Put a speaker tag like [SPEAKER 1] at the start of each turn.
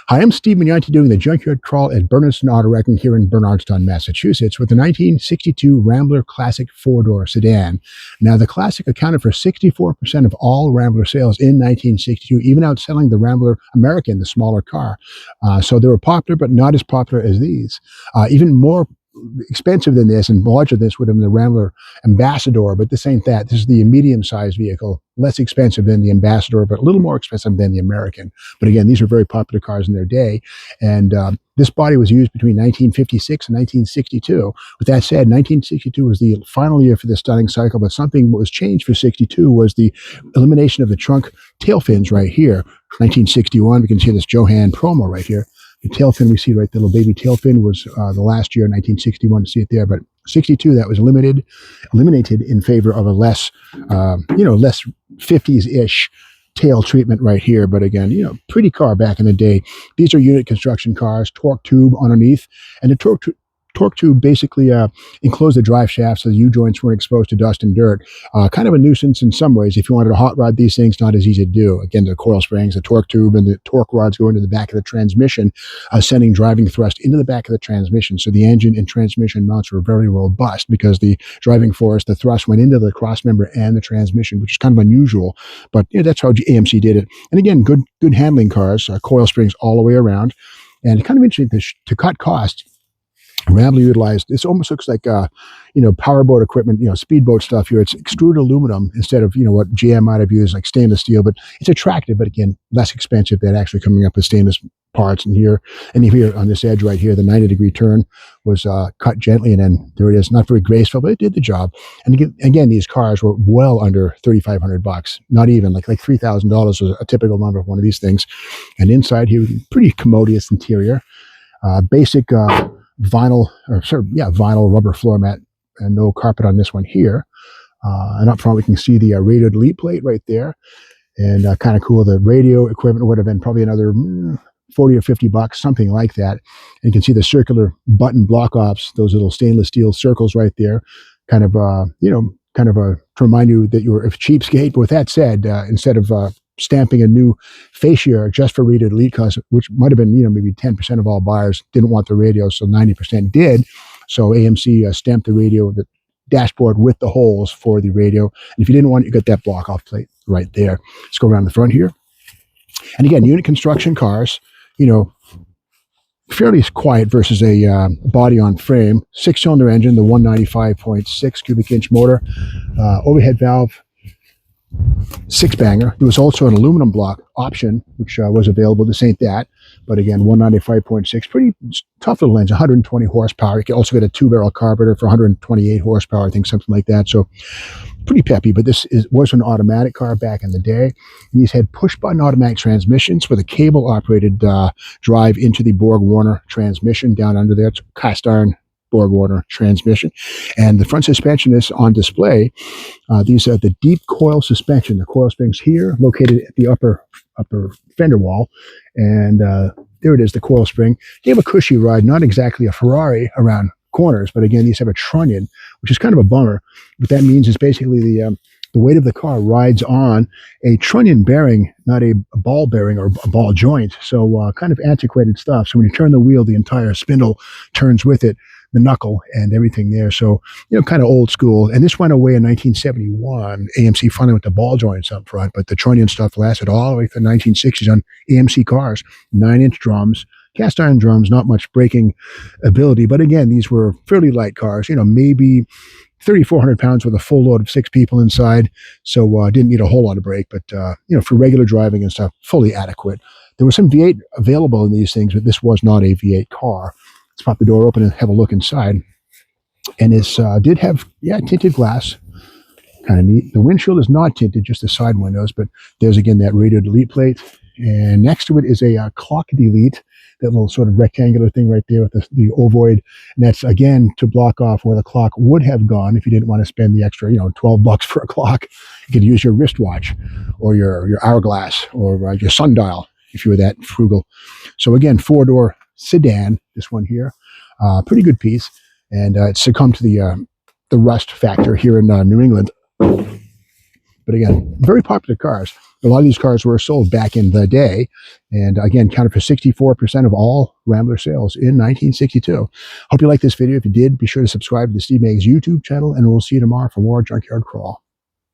[SPEAKER 1] Hi, I'm Steve Mignonti doing the Junkyard Crawl at Bernardston Auto Wrecking here in Bernardstown, Massachusetts, with the 1962 Rambler Classic four-door sedan. Now, the Classic accounted for 64% of all Rambler sales in 1962, even outselling the Rambler American, the smaller car. So they were popular, but not as popular as these. Even more expensive than this and larger than this would have been the Rambler Ambassador, but this ain't that. This is the medium-sized vehicle, less expensive than the Ambassador, but a little more expensive than the American. But again, these are very popular cars in their day, and this body was used between 1956 and 1962. With that said, 1962 was the final year for the stunning cycle, but something that was changed for 62 was the elimination of the trunk tail fins right here. 1961, we can see this Johan promo right here. The tail fin we see right, the little baby tail fin was the last year, 1961, to see it there. But 62, that was eliminated in favor of a less 50s-ish tail treatment right here. But again, pretty car back in the day. These are unit construction cars, torque tube underneath, and the torque tube basically enclosed the drive shaft so the U-joints weren't exposed to dust and dirt. Kind of a nuisance in some ways. If you wanted to hot rod these things, not as easy to do. Again, the coil springs, the torque tube, and the torque rods go into the back of the transmission, sending driving thrust into the back of the transmission. So the engine and transmission mounts were very robust because the driving force, the thrust went into the cross member and the transmission, which is kind of unusual. But that's how AMC did it. And again, good handling cars, coil springs all the way around. And kind of interesting to cut costs. Rambler utilized, this almost looks like, powerboat equipment, speedboat stuff here. It's extruded aluminum instead of, what GM might have used, like stainless steel, but it's attractive, but again, less expensive than actually coming up with stainless parts. And here on this edge right here, the 90-degree turn was cut gently, and then there it is. Not very graceful, but it did the job. And again, these cars were well under $3,500, not even like $3,000 was a typical number of one of these things. And inside here, pretty commodious interior, basic, vinyl rubber floor mat, and no carpet on this one here. And up front we can see the radio delete plate right there, and kind of cool. The radio equipment would have been probably another $40 or $50, something like that. And you can see the circular button block offs, those little stainless steel circles right there, kind of to remind you that you're a cheapskate. But with that said, instead of stamping a new fascia just for radio delete, costs, which might have been maybe 10% of all buyers didn't want the radio, so 90% did. So AMC stamped the radio, the dashboard with the holes for the radio. And if you didn't want it, you got that block off plate right there. Let's go around the front here. And again, unit construction cars, fairly quiet versus a body on frame. 6-cylinder engine, the 195.6 cubic inch motor, overhead valve, 6-banger. There was also an aluminum block option, which was available. This ain't that, but again, 195.6, pretty tough little engine, 120 horsepower. You can also get a 2-barrel carburetor for 128 horsepower, I think, something like that. So pretty peppy. But this was an automatic car back in the day. And these had push-button automatic transmissions with a cable-operated drive into the Borg-Warner transmission down under there. It's cast iron Borg-Warner transmission, and the front suspension is on display. These are the deep coil suspension. The coil springs here, located at the upper fender wall, and there it is, the coil spring. They have a cushy ride, not exactly a Ferrari around corners, but again, these have a trunnion, which is kind of a bummer. What that means is basically the weight of the car rides on a trunnion bearing, not a ball bearing or a ball joint. So kind of antiquated stuff. So when you turn the wheel, the entire spindle turns with it, the knuckle and everything there. So, kind of old school. And this went away in 1971. AMC finally went to ball joints up front, but the trunnion stuff lasted all the way through the 1960s on AMC cars. 9-inch drums, cast iron drums, not much braking ability. But again, these were fairly light cars, maybe 3,400 pounds with a full load of 6 people inside. So didn't need a whole lot of brake, but, for regular driving and stuff, fully adequate. There was some V8 available in these things, but this was not a V8 car. Let's pop the door open and have a look inside. And this did have, tinted glass. Kind of neat. The windshield is not tinted, just the side windows, but there's, again, that radio delete plate. And next to it is a clock delete, that little sort of rectangular thing right there with the ovoid. And that's, again, to block off where the clock would have gone if you didn't want to spend the extra, $12 for a clock. You could use your wristwatch or your hourglass or your sundial if you were that frugal. So, again, 4-door sedan, this one here, pretty good piece, and it succumbed to the rust factor here in New England. But again, very popular cars. A lot of these cars were sold back in the day, and again, counted for 64% of all Rambler sales in 1962. Hope you liked this video. If you did, be sure to subscribe to the Steve Meggs YouTube channel, and we'll see you tomorrow for more Junkyard Crawl.